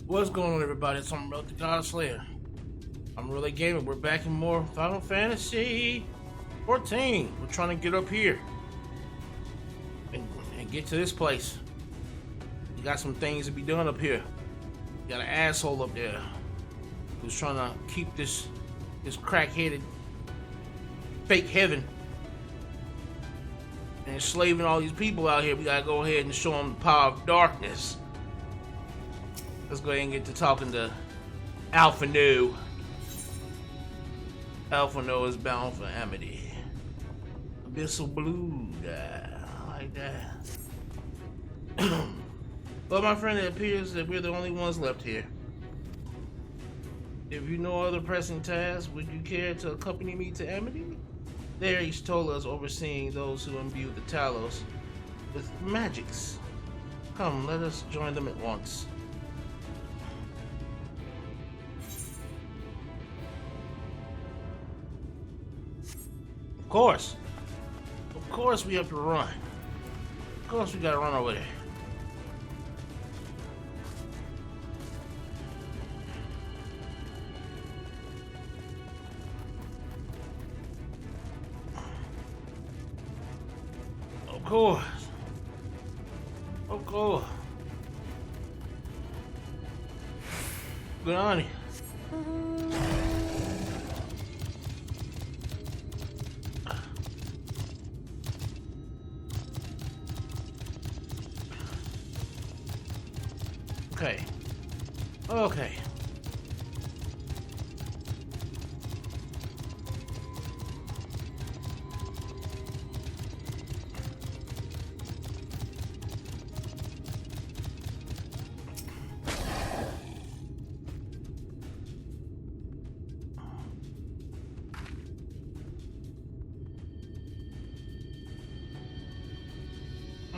What's going on, everybody? It's Amon-Rellik, the God Slayer. I'm really gaming. We're back in more Final Fantasy 14. We're trying to get up here and get to this place. You got some things to be done up here. You got an asshole up there who's trying to keep this crack-headed fake heaven and enslaving all these people out here. We gotta go ahead and show them the power of darkness. Let's go ahead and get to talking to Alpha No. Alpha No is bound for Amity. Abyssal Blue guy. I like that. Well, my friend, it appears that we're the only ones left here. If you know other pressing tasks, would you care to accompany me to Amity? There, he's told us overseeing those who imbue the Talos with magics. Come, let us join them at once. Of course we have to run. Of course we gotta run over there. Of course. Of course. Good on you. Okay.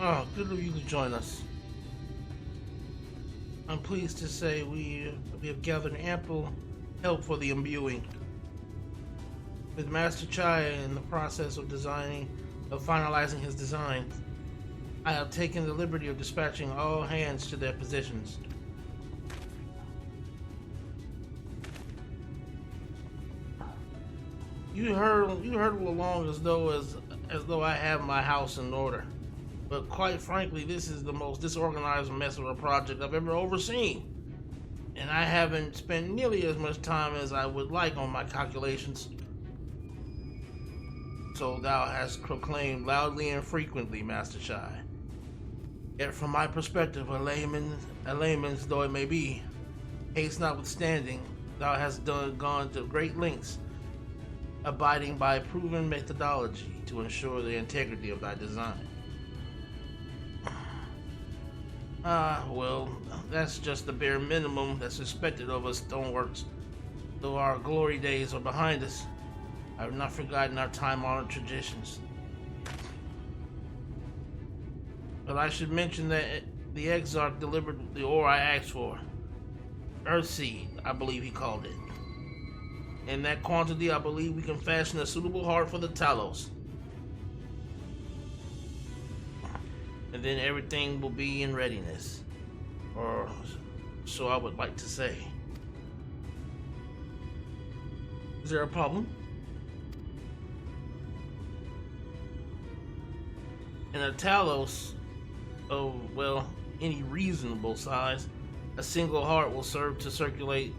Oh, good of you to join us. I'm pleased to say we have gathered ample help for the imbuing. With Master Chai in the process of finalizing his design, I have taken the liberty of dispatching all hands to their positions. You hurtle along as though I have my house in order. But quite frankly, this is the most disorganized mess of a project I've ever overseen. And I haven't spent nearly as much time as I would like on my calculations. So thou hast proclaimed loudly and frequently, Master Chai. Yet from my perspective, a layman's though it may be, haste notwithstanding, thou hast gone to great lengths, abiding by proven methodology to ensure the integrity of thy design. Well, that's just the bare minimum that's expected of us stoneworks. Though our glory days are behind us, I have not forgotten our time-honored traditions. But I should mention that the Exarch delivered the ore I asked for. Earthseed, I believe he called it. In that quantity, I believe we can fashion a suitable heart for the Talos. And then everything will be in readiness. Or so I would like to say. Is there a problem? In a Talos of, well, any reasonable size, a single heart will serve to circulate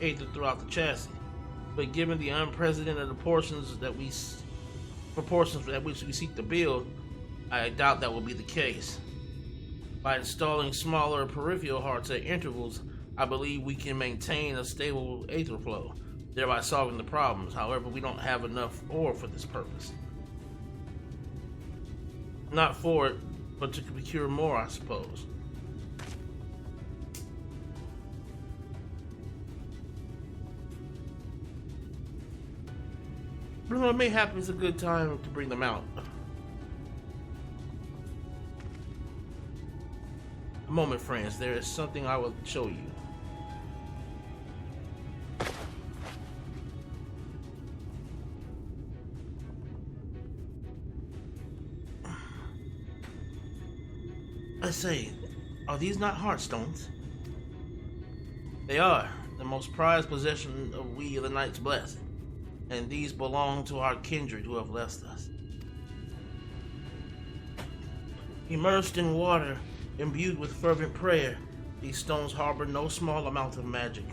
aether throughout the chassis. But given the unprecedented proportions that we seek to build, I doubt that will be the case. By installing smaller peripheral hearts at intervals, I believe we can maintain a stable aether flow, thereby solving the problems. However, we don't have enough ore for this purpose. Not for it, but to procure more, I suppose. Bruno, mayhap it's a good time to bring them out. A moment, friends. There is something I will show you. I say, are these not heartstones? They are the most prized possession of we of the Night's Blessed, and these belong to our kindred who have left us. Immersed in water, imbued with fervent prayer, these stones harbor no small amount of magic.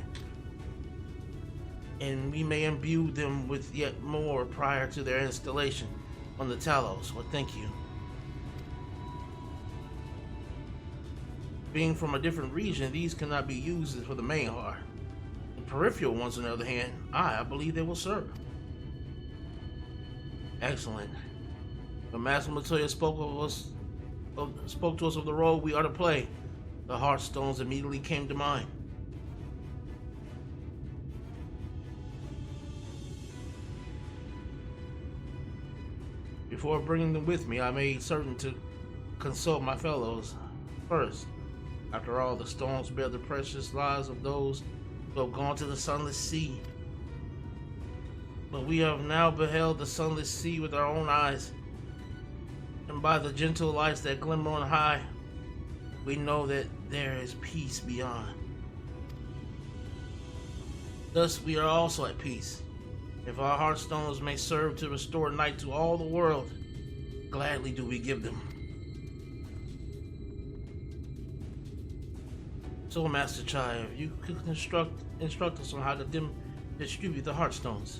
And we may imbue them with yet more prior to their installation on the Talos. Well, thank you. Being from a different region, these cannot be used for the main heart. The peripheral ones, on the other hand, I believe they will serve. Excellent. When Master Matoya spoke to us of the role we are to play, the Heartstones immediately came to mind. Before bringing them with me, I made certain to consult my fellows first. After all, the stones bear the precious lives of those who have gone to the Sunless Sea. But we have now beheld the Sunless Sea with our own eyes, and by the gentle lights that glimmer on high, we know that there is peace beyond. Thus, we are also at peace. If our Heartstones may serve to restore night to all the world, gladly do we give them. So, Master Chai, you could instruct us on how to distribute the Heartstones.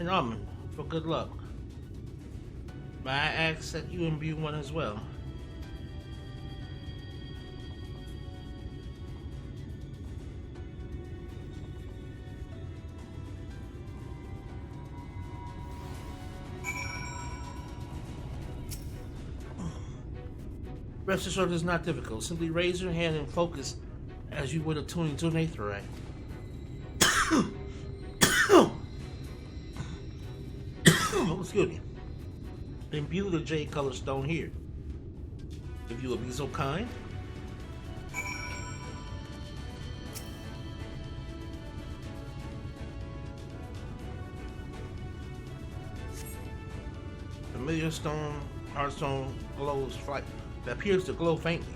And Amon, for good luck. May I ask that you imbue one as well? Rest assured, it is not difficult. Simply raise your hand and focus as you would attune to an aetherite. Excuse me. Imbue the jade colored stone here. If you would be so kind. Familiar stone, heartstone glows that appears to glow faintly.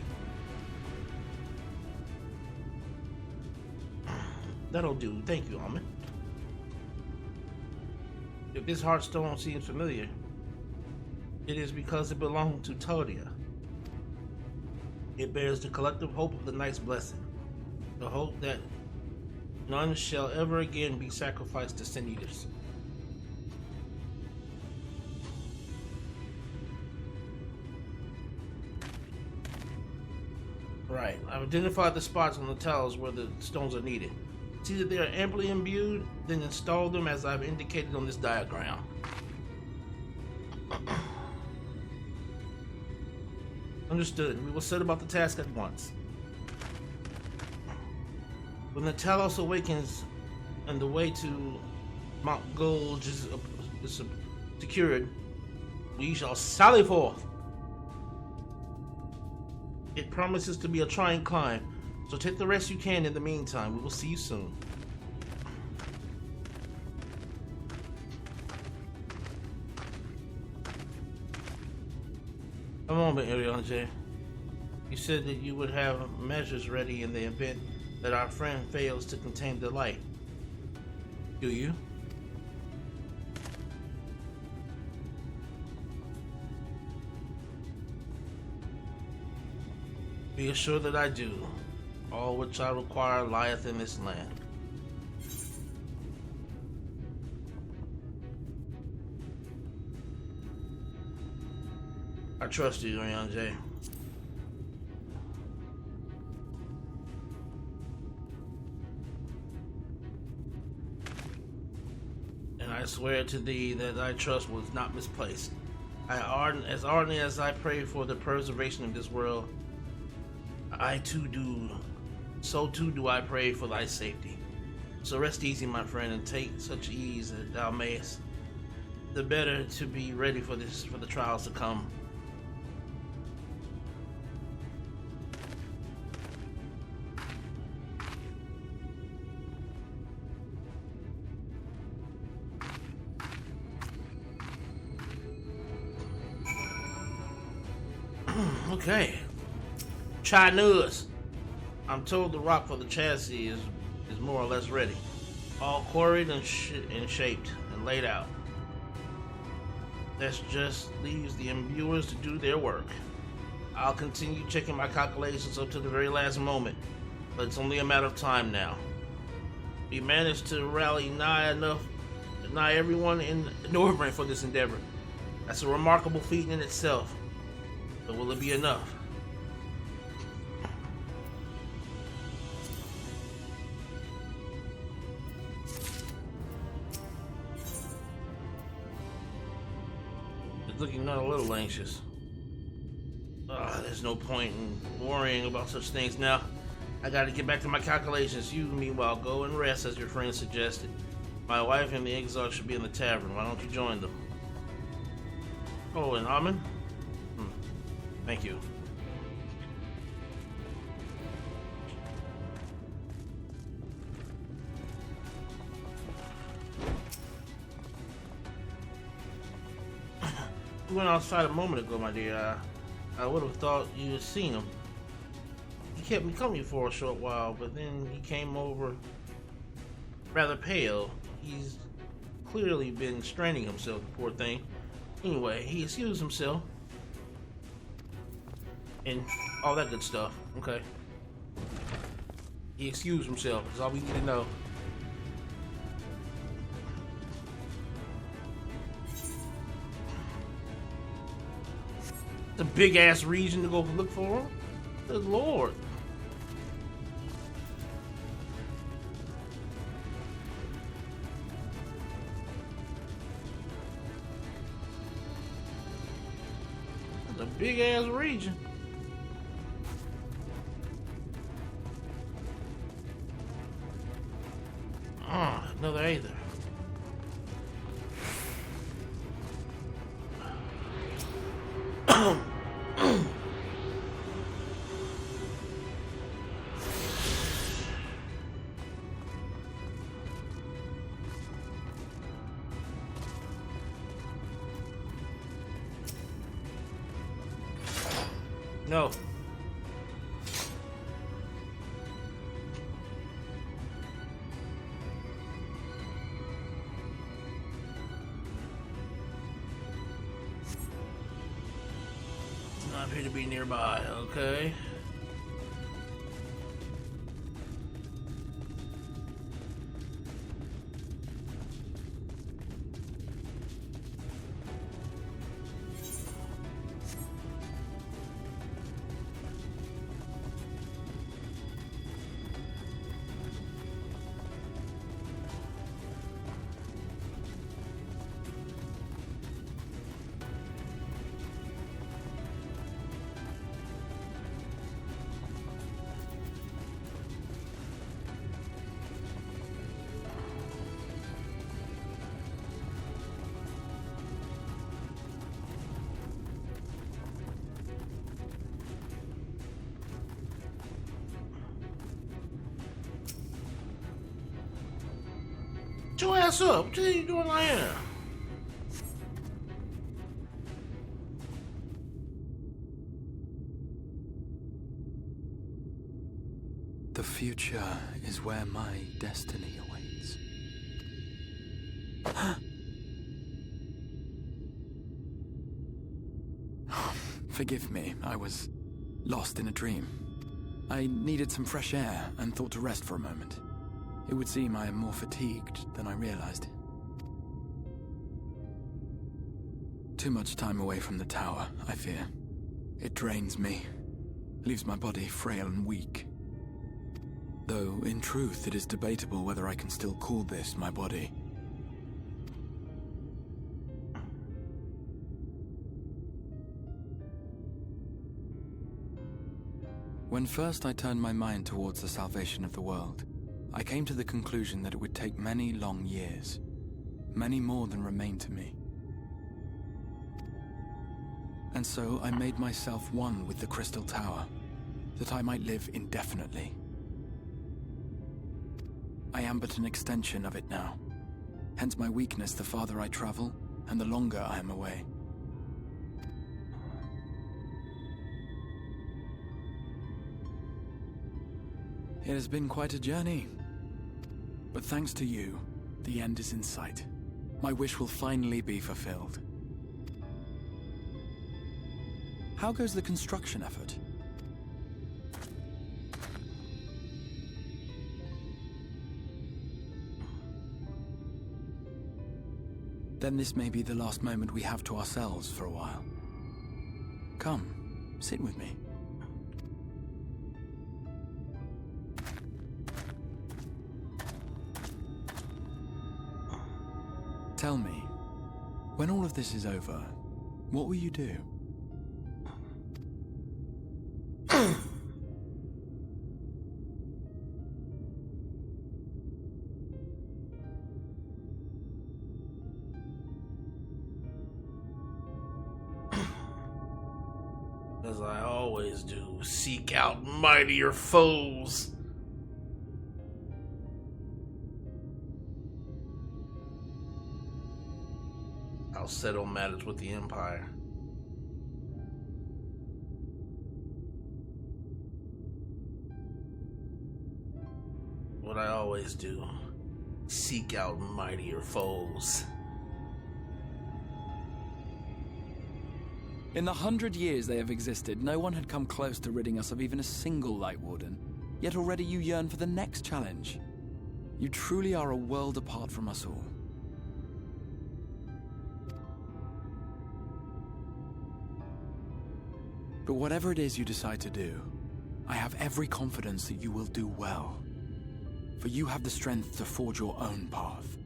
That'll do. Thank you, Amon. If this heartstone seems familiar, it is because it belonged to Todia. It bears the collective hope of the Night's Blessing, the hope that none shall ever again be sacrificed to sin eaters. Right, I've identified the spots on the tiles where the stones are needed. See that they are amply imbued, then install them as I've indicated on this diagram. Understood. We will set about the task at once. When the Talos awakens and the way to Mount Gulge is secured, we shall sally forth. It promises to be a trying climb, so take the rest you can in the meantime. We will see you soon. A moment, Irianje. You said that you would have measures ready in the event that our friend fails to contain the light. Do you? Be assured that I do. All which I require lieth in this land. I trust you, Irianje. And I swear to thee that thy trust was not misplaced. As ardently as I pray for the preservation of this world, so too do I pray for thy safety. So rest easy, my friend, and take such ease that thou mayest, the better to be ready for the trials to come. Okay. Chai nuts. I'm told the rock for the chassis is more or less ready. All quarried and shaped and laid out. That just leaves the imbuers to do their work. I'll continue checking my calculations up to the very last moment, but it's only a matter of time now. We managed to rally nigh everyone in Northern for this endeavor. That's a remarkable feat in itself. But will it be enough? It's looking not a little anxious. There's no point in worrying about such things now. I gotta get back to my calculations. You, meanwhile, go and rest as your friend suggested. My wife and the exile should be in the tavern. Why don't you join them? Oh, and Amon? Thank you. You went outside a moment ago, my dear. I would have thought you had seen him. He kept me company for a short while, but then he came over rather pale. He's clearly been straining himself, the poor thing. Anyway, he excused himself. And all that good stuff. Okay. He excused himself. That's all we need to know. It's a big ass region to go look for him. Good lord. It's a big ass region. Another Aether. No. Not appear to be nearby, okay. Get your ass up. What are you doing like here? The future is where my destiny awaits. Forgive me, I was lost in a dream. I needed some fresh air and thought to rest for a moment. It would seem I am more fatigued than I realized. Too much time away from the tower, I fear. It drains me, leaves my body frail and weak. Though, in truth, it is debatable whether I can still call this my body. When first I turned my mind towards the salvation of the world, I came to the conclusion that it would take many long years, many more than remain to me. And so I made myself one with the Crystal Tower, that I might live indefinitely. I am but an extension of it now, hence my weakness the farther I travel, and the longer I am away. It has been quite a journey. But thanks to you, the end is in sight. My wish will finally be fulfilled. How goes the construction effort? Then this may be the last moment we have to ourselves for a while. Come, sit with me. Tell me, when all of this is over, what will you do? As I always do, seek out mightier foes. I'll settle matters with the Empire. What I always do, seek out mightier foes. In the 100 years they have existed, no one had come close to ridding us of even a single Light Warden. Yet already you yearn for the next challenge. You truly are a world apart from us all. But whatever it is you decide to do, I have every confidence that you will do well. For you have the strength to forge your own path.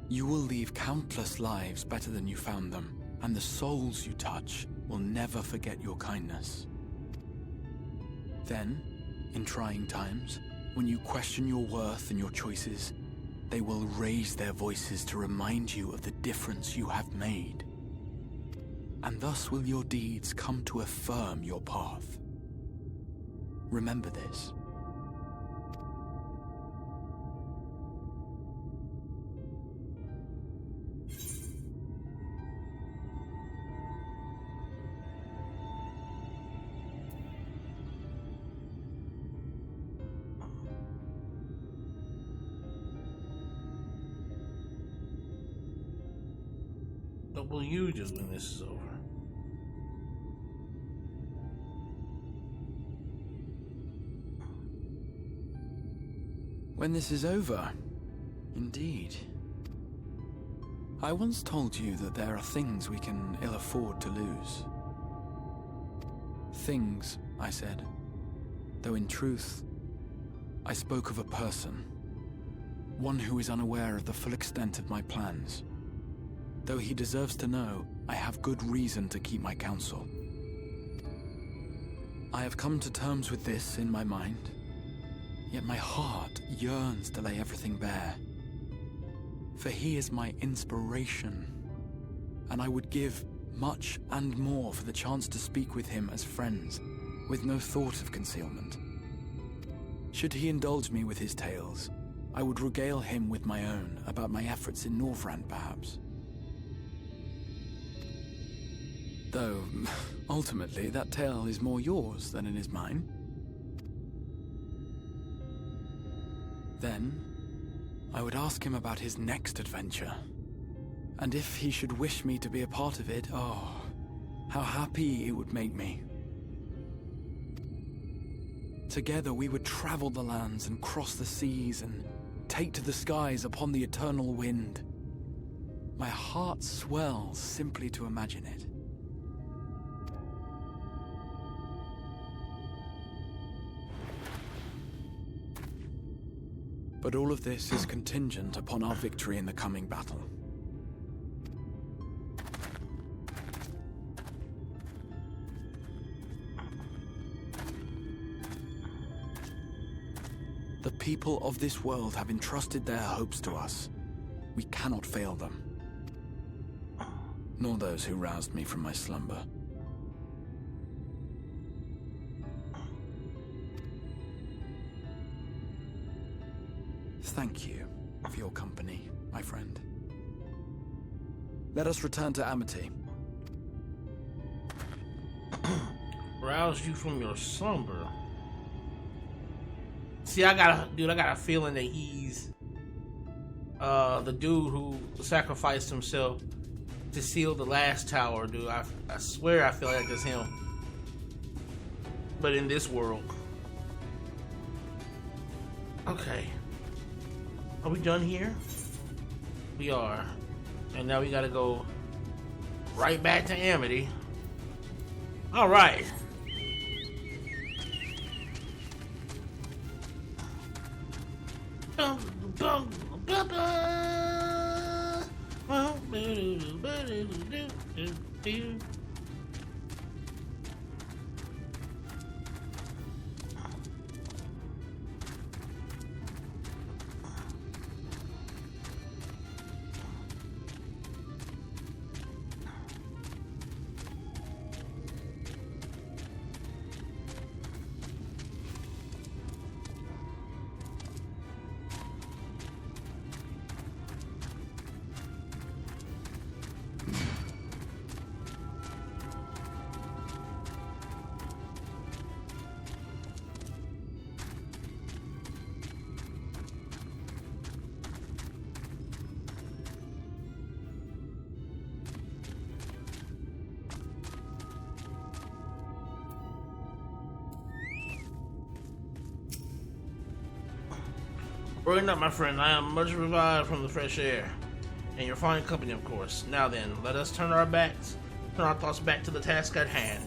You will leave countless lives better than you found them, and the souls you touch will never forget your kindness. Then, in trying times, when you question your worth and your choices, they will raise their voices to remind you of the difference you have made. And thus will your deeds come to affirm your path. Remember this. What will you do when this is over? When this is over, indeed. I once told you that there are things we can ill afford to lose. Things, I said, though in truth, I spoke of a person. One who is unaware of the full extent of my plans. Though he deserves to know, I have good reason to keep my counsel. I have come to terms with this in my mind, yet my heart yearns to lay everything bare. For he is my inspiration, and I would give much and more for the chance to speak with him as friends, with no thought of concealment. Should he indulge me with his tales, I would regale him with my own about my efforts in Northrend, perhaps. Though, ultimately, that tale is more yours than it is mine. Then, I would ask him about his next adventure. And if he should wish me to be a part of it, oh, how happy it would make me. Together we would travel the lands and cross the seas and take to the skies upon the eternal wind. My heart swells simply to imagine it. But all of this is contingent upon our victory in the coming battle. The people of this world have entrusted their hopes to us. We cannot fail them. Nor those who roused me from my slumber. Thank you for your company, my friend. Let us return to Amity. Roused you from your slumber? See, I got a feeling that he's the dude who sacrificed himself to seal the last tower, dude. I swear I feel like it's him. But in this world. Okay. Are we done here? We are. And now we gotta go right back to Amity. Alright. Growing up, my friend, I am much revived from the fresh air, and your fine company, of course. Now then, let us turn our thoughts back to the task at hand.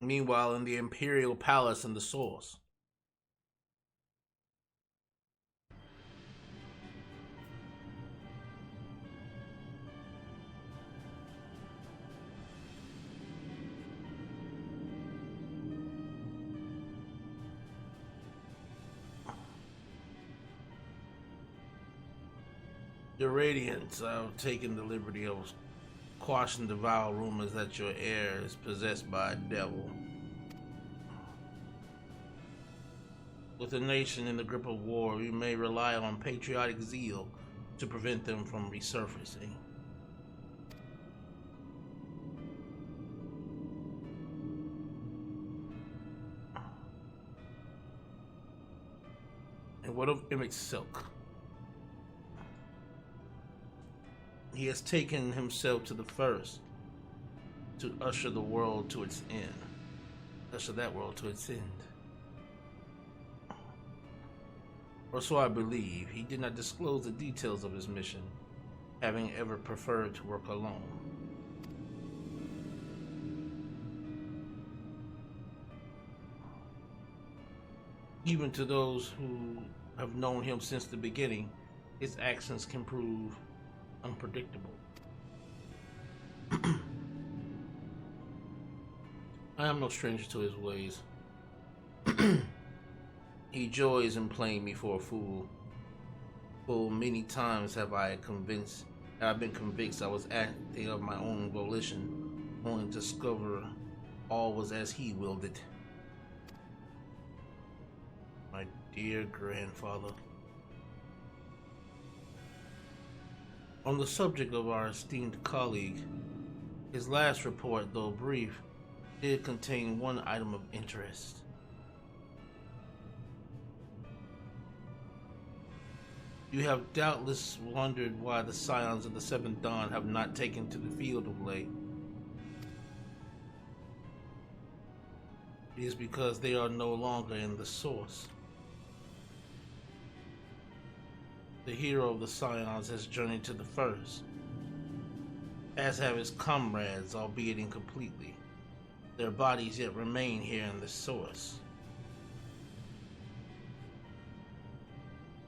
Meanwhile, in the Imperial Palace in the Source. Your Radiance, I've taken the liberty of quashing the vile rumors that your heir is possessed by a devil. With a nation in the grip of war, we may rely on patriotic zeal to prevent them from resurfacing. And what of Emmett Silk? He has taken himself to the first to usher the world to its end. Usher that world to its end. Or so I believe. He did not disclose the details of his mission, having ever preferred to work alone. Even to those who have known him since the beginning, his actions can prove unpredictable. I am no stranger to his ways. He joys in playing me for a fool. Full many times have I been convinced I was acting of my own volition, only to discover all was as he willed it. My dear grandfather. On the subject of our esteemed colleague, his last report, though brief, did contain one item of interest. You have doubtless wondered why the Scions of the Seventh Dawn have not taken to the field of late. It is because they are no longer in the Source. The hero of the Scions has journeyed to the First, as have his comrades, albeit incompletely. Their bodies yet remain here in the Source.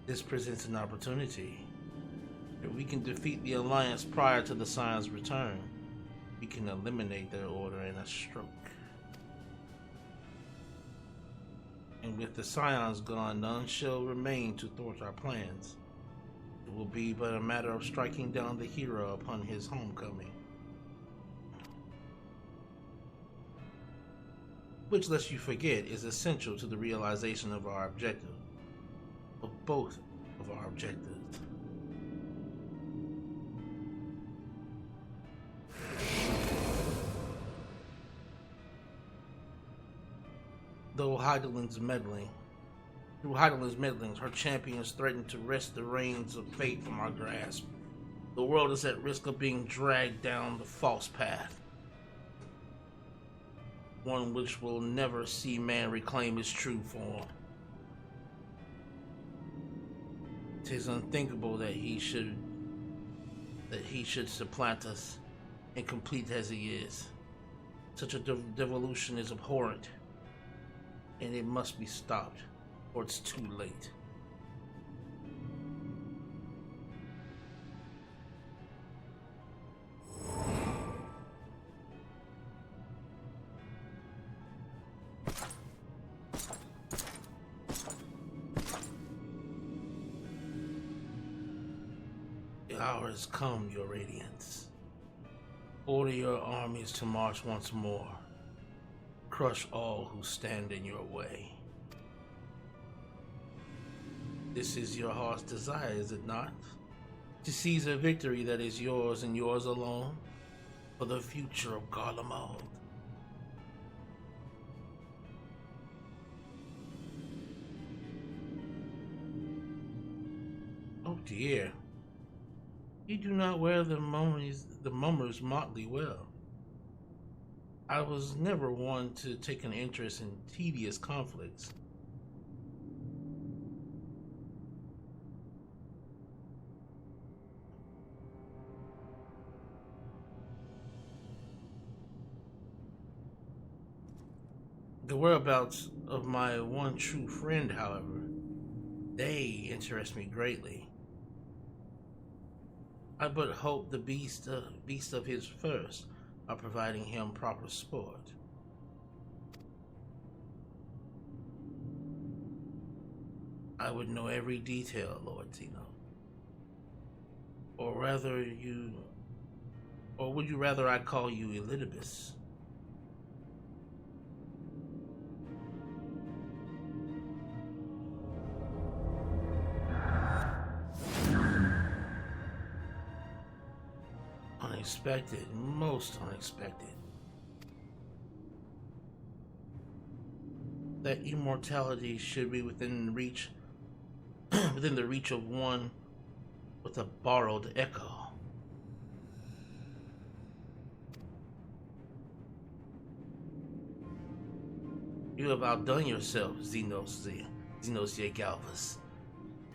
This presents an opportunity. If we can defeat the Alliance prior to the Scions' return, we can eliminate their order in a stroke. And with the Scions gone, none shall remain to thwart our plans. It will be but a matter of striking down the hero upon his homecoming. Which, lest you forget, is essential to the realization of our objective, of both of our objectives. Through Heidelberg's meddlings, her champions threaten to wrest the reins of fate from our grasp. The world is at risk of being dragged down the false path, one which will never see man reclaim his true form. 'Tis unthinkable that he should supplant us, incomplete as he is. Such a devolution is abhorrent, and it must be stopped, or it's too late. The hour has come, your radiance. Order your armies to march once more. Crush all who stand in your way. This is your heart's desire, is it not? To seize a victory that is yours and yours alone, for the future of Garlemald. Oh dear. You do not wear the mummers motley well. I was never one to take an interest in tedious conflicts. The whereabouts of my one true friend, however, they interest me greatly. I but hope the beast of his first are providing him proper sport. I would know every detail, Lord Zeno. Or would you rather I call you Elidibus? Unexpected, most unexpected. That immortality should be within the reach of one with a borrowed echo. You have outdone yourself, Xenos Galvus.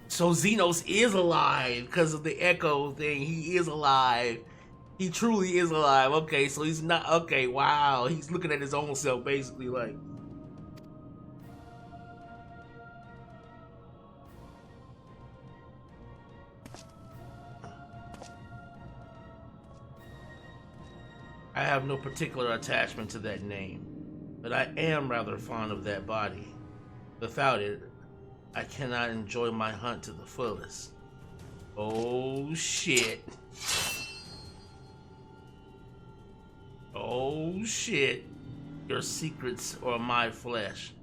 So Xenos is alive because of the echo thing. He is alive. He truly is alive. Okay, so he's not. Okay, wow. He's looking at his own self, basically, like. I have no particular attachment to that name, but I am rather fond of that body. Without it, I cannot enjoy my hunt to the fullest. Oh, shit. Oh shit, your secrets are my flesh.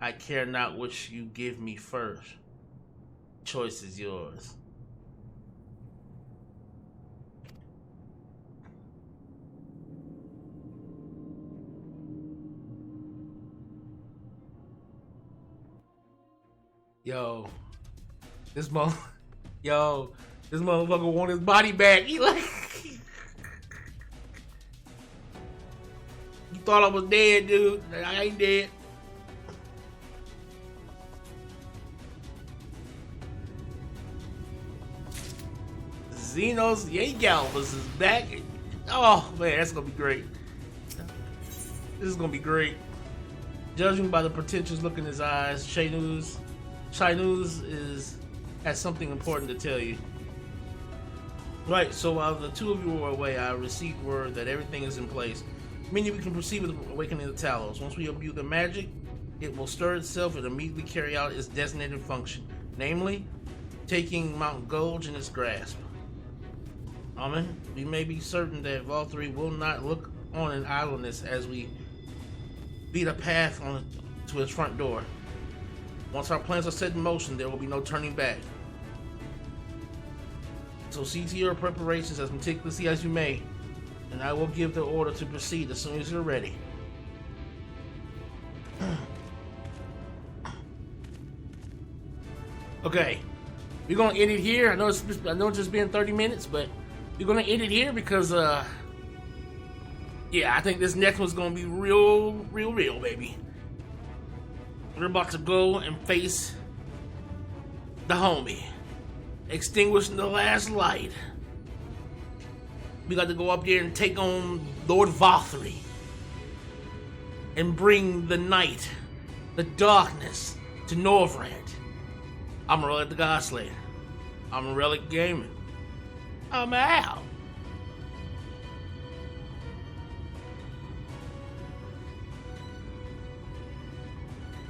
I care not which you give me first. Choice is yours. This motherfucker want his body back. He like You thought I was dead, dude. I ain't dead. Xenos Galvus is back. Oh man, that's gonna be great. This is gonna be great. Judging by the pretentious look in his eyes, Shainuz has something important to tell you. Right, so while the two of you were away, I received word that everything is in place, meaning we can proceed with awakening the Talos. Once we imbue the magic, it will stir itself and immediately carry out its designated function, namely, taking Mount Gulge in its grasp. Amen. We may be certain that Valtteri will not look on in idleness as we beat a path to his front door. Once our plans are set in motion, there will be no turning back. So see to your preparations as meticulously as you may, and I will give the order to proceed as soon as you're ready. Okay, we're gonna end it here. I know it's just been 30 minutes, but we're gonna end it here because yeah, I think this next one's gonna be real, baby. We're about to go and face the homie, extinguishing the last light. We got to go up there and take on Lord Valkyrie and bring the night, the darkness to Norvrand. I'm Amon-Rellik the Godslayer. Amon-Rellik Gaming. I'm out.